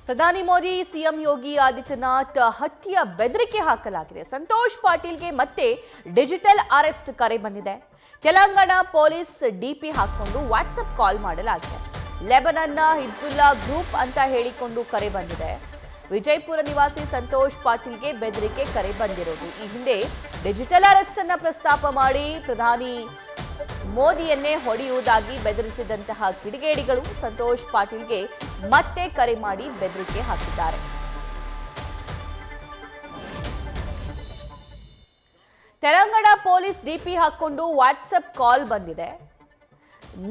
ಪ್ರಧಾನಿ ಮೋದಿ ಸಿಎಂ ಯೋಗಿ ಆದಿತ್ಯನಾಥ್ ಹತ್ಯೆ ಬೆದರಿಕೆ ಹಾಕಲಾಗಿದೆ. ಸಂತೋಷ್ ಪಾಟೀಲ್ಗೆ ಮತ್ತೆ ಡಿಜಿಟಲ್ ಅರೆಸ್ಟ್ ಕರೆ ಬಂದಿದೆ. ತೆಲಂಗಾಣ ಪೊಲೀಸ್ ಡಿಪಿ ಹಾಕಿಕೊಂಡು ವಾಟ್ಸ್ಆಪ್ ಕಾಲ್ ಮಾಡಲಾಗಿದೆ. ಲೆಬನನ್ನ ಹಿಜ್ಬುಲ್ಲಾ ಗ್ರೂಪ್ ಅಂತ ಹೇಳಿಕೊಂಡು ಕರೆ ಬಂದಿದೆ. ವಿಜಯಪುರ ನಿವಾಸಿ ಸಂತೋಷ್ ಪಾಟೀಲ್ಗೆ ಬೆದರಿಕೆ ಕರೆ ಬಂದಿರೋದು. ಈ ಹಿಂದೆ ಡಿಜಿಟಲ್ ಅರೆಸ್ಟ್ ಅನ್ನ ಪ್ರಸ್ತಾಪ ಮಾಡಿ ಪ್ರಧಾನಿ ಮೋದಿಯನ್ನೇ ಹೊಡೆಯುವುದಾಗಿ ಬೆದರಿಸಿದಂತಹ ಕಿಡಿಗೇಡಿಗಳು ಸಂತೋಷ್ ಪಾಟೀಲ್ಗೆ ಮತ್ತೆ ಕರೆ ಮಾಡಿ ಬೆದರಿಕೆ ಹಾಕಿದ್ದಾರೆ. ತೆಲಂಗಾಣ ಪೊಲೀಸ್ ಡಿಪಿ ಹಾಕೊಂಡು ವಾಟ್ಸ್ಆಪ್ ಕಾಲ್ ಬಂದಿದೆ.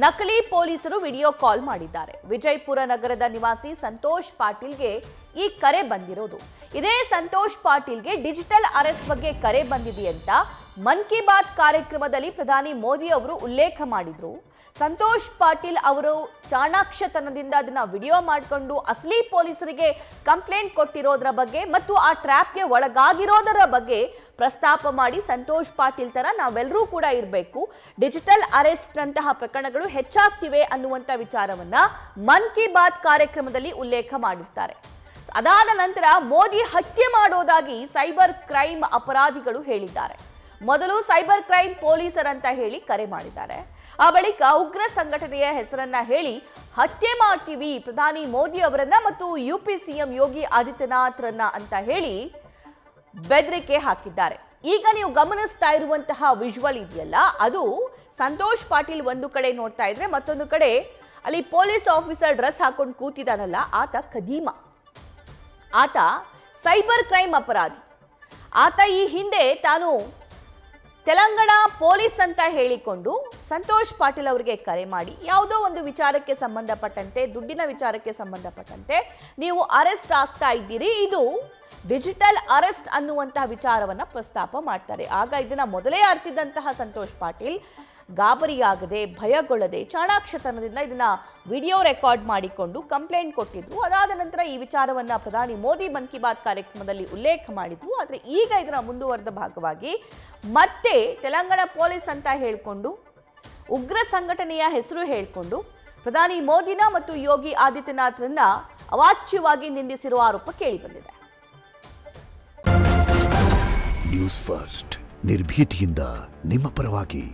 ನಕಲಿ ಪೊಲೀಸರು ವಿಡಿಯೋ ಕಾಲ್ ಮಾಡಿದ್ದಾರೆ. ವಿಜಯಪುರ ನಗರದ ನಿವಾಸಿ ಸಂತೋಷ್ ಪಾಟೀಲ್ಗೆ ಈ ಕರೆ ಬಂದಿರೋದು. ಇದೇ ಸಂತೋಷ್ ಪಾಟೀಲ್ಗೆ ಡಿಜಿಟಲ್ ಅರೆಸ್ಟ್ ಬಗ್ಗೆ ಕರೆ ಬಂದಿದೆ ಅಂತ ಮನ್ ಕಿ ಬಾತ್ ಕಾರ್ಯಕ್ರಮದಲ್ಲಿ ಪ್ರಧಾನಿ ಮೋದಿ ಅವರು ಉಲ್ಲೇಖ ಮಾಡಿದ್ರು. ಸಂತೋಷ್ ಪಾಟೀಲ್ ಅವರು ಚಾಣಾಕ್ಷತನದಿಂದ ಅದನ್ನ ವಿಡಿಯೋ ಮಾಡಿಕೊಂಡು ಅಸಲಿ ಪೊಲೀಸರಿಗೆ ಕಂಪ್ಲೇಂಟ್ ಕೊಟ್ಟಿರೋದ್ರ ಬಗ್ಗೆ ಮತ್ತು ಆ ಟ್ರ್ಯಾಪ್ಗೆ ಒಳಗಾಗಿರೋದರ ಬಗ್ಗೆ ಪ್ರಸ್ತಾಪ ಮಾಡಿ ಸಂತೋಷ್ ಪಾಟೀಲ್ ತರ ನಾವೆಲ್ಲರೂ ಕೂಡ ಇರಬೇಕು, ಡಿಜಿಟಲ್ ಅರೆಸ್ಟ್ ನಂತಹ ಪ್ರಕರಣಗಳು ಹೆಚ್ಚಾಗ್ತಿವೆ ಅನ್ನುವಂಥ ವಿಚಾರವನ್ನ ಮನ್ ಕಿ ಬಾತ್ ಕಾರ್ಯಕ್ರಮದಲ್ಲಿ ಉಲ್ಲೇಖ ಮಾಡಿರ್ತಾರೆ. ಅದಾದ ನಂತರ ಮೋದಿ ಹತ್ಯೆ ಮಾಡೋದಾಗಿ ಸೈಬರ್ ಕ್ರೈಮ್ ಅಪರಾಧಿಗಳು ಹೇಳಿದ್ದಾರೆ. ಮೊದಲು ಸೈಬರ್ ಕ್ರೈಮ್ ಪೊಲೀಸರಂತ ಹೇಳಿ ಕರೆ ಮಾಡಿದ್ದಾರೆ. ಆ ಬಳಿಕ ಉಗ್ರ ಸಂಘಟನೆಯ ಹೆಸರನ್ನ ಹೇಳಿ ಹತ್ಯೆ ಮಾಡ್ತೀವಿ ಪ್ರಧಾನಿ ಮೋದಿ ಅವರನ್ನ ಮತ್ತು ಯುಪಿ ಸಿಎಂ ಯೋಗಿ ಆದಿತ್ಯನಾಥ್ರನ್ನ ಅಂತ ಹೇಳಿ ಬೆದರಿಕೆ ಹಾಕಿದ್ದಾರೆ. ಈಗ ನೀವು ಗಮನಿಸ್ತಾ ಇರುವಂತಹ ವಿಜುವಲ್ ಇದೆಯಲ್ಲ, ಅದು ಸಂತೋಷ್ ಪಾಟೀಲ್ ಒಂದು ಕಡೆ ನೋಡ್ತಾ ಇದ್ರೆ, ಮತ್ತೊಂದು ಕಡೆ ಅಲ್ಲಿ ಪೊಲೀಸ್ ಆಫೀಸರ್ ಡ್ರೆಸ್ ಹಾಕೊಂಡು ಕೂತಿದ್ದಾನಲ್ಲ, ಆತ ಖದೀಮ, ಆತ ಸೈಬರ್ ಕ್ರೈಮ್ ಅಪರಾಧಿ. ಆತ ಈ ಹಿಂದೆ ತಾನು ತೆಲಂಗಾಣ ಪೊಲೀಸ್ ಅಂತ ಹೇಳಿಕೊಂಡು ಸಂತೋಷ್ ಪಾಟೀಲ್ ಅವರಿಗೆ ಕರೆ ಮಾಡಿ ಯಾವುದೋ ಒಂದು ವಿಚಾರಕ್ಕೆ ಸಂಬಂಧಪಟ್ಟಂತೆ, ದುಡ್ಡಿನ ವಿಚಾರಕ್ಕೆ ಸಂಬಂಧಪಟ್ಟಂತೆ ನೀವು ಅರೆಸ್ಟ್ ಆಗ್ತಾ ಇದ್ದೀರಿ, ಇದು ಡಿಜಿಟಲ್ ಅರೆಸ್ಟ್ ಅನ್ನುವಂತಹ ವಿಚಾರವನ್ನ ಪ್ರಸ್ತಾಪ ಮಾಡ್ತಾರೆ. ಆಗ ಇದನ್ನ ಮೊದಲೇ ಅರ್ತಿದ್ದಂತಹ ಸಂತೋಷ್ ಪಾಟೀಲ್ ಗಾಬರಿಯಾಗದೆ, ಭಯಗೊಳ್ಳದೆ, ಚಾಣಾಕ್ಷತನದಿಂದ ಇದನ್ನ ವಿಡಿಯೋ ರೆಕಾರ್ಡ್ ಮಾಡಿಕೊಂಡು ಕಂಪ್ಲೇಂಟ್ ಕೊಟ್ಟಿದ್ರು. ಅದಾದ ನಂತರ ಈ ವಿಚಾರವನ್ನ ಪ್ರಧಾನಿ ಮೋದಿ ಮನ್ ಕಿ ಬಾತ್ ಕಾರ್ಯಕ್ರಮದಲ್ಲಿ ಉಲ್ಲೇಖ ಮಾಡಿದ್ರು. ಆದರೆ ಈಗ ಇದರ ಮುಂದುವರೆದ ಭಾಗವಾಗಿ ಮತ್ತೆ ತೆಲಂಗಾಣ ಪೊಲೀಸ್ ಅಂತ ಹೇಳಿಕೊಂಡು ಉಗ್ರ ಸಂಘಟನೆಯ ಹೆಸರು ಹೇಳಿಕೊಂಡು ಪ್ರಧಾನಿ ಮೋದಿನ ಮತ್ತು ಯೋಗಿ ಆದಿತ್ಯನಾಥ್ರನ್ನ ಅವಾಚ್ಯವಾಗಿ ನಿಂದಿಸಿರುವ ಆರೋಪ ಕೇಳಿಬಂದಿದೆ. ನ್ಯೂಸ್ ಫಸ್ಟ್ ನಿರ್ಭೀತಿಯಿಂದ ನಿಮ್ಮ ಪರವಾಗಿ.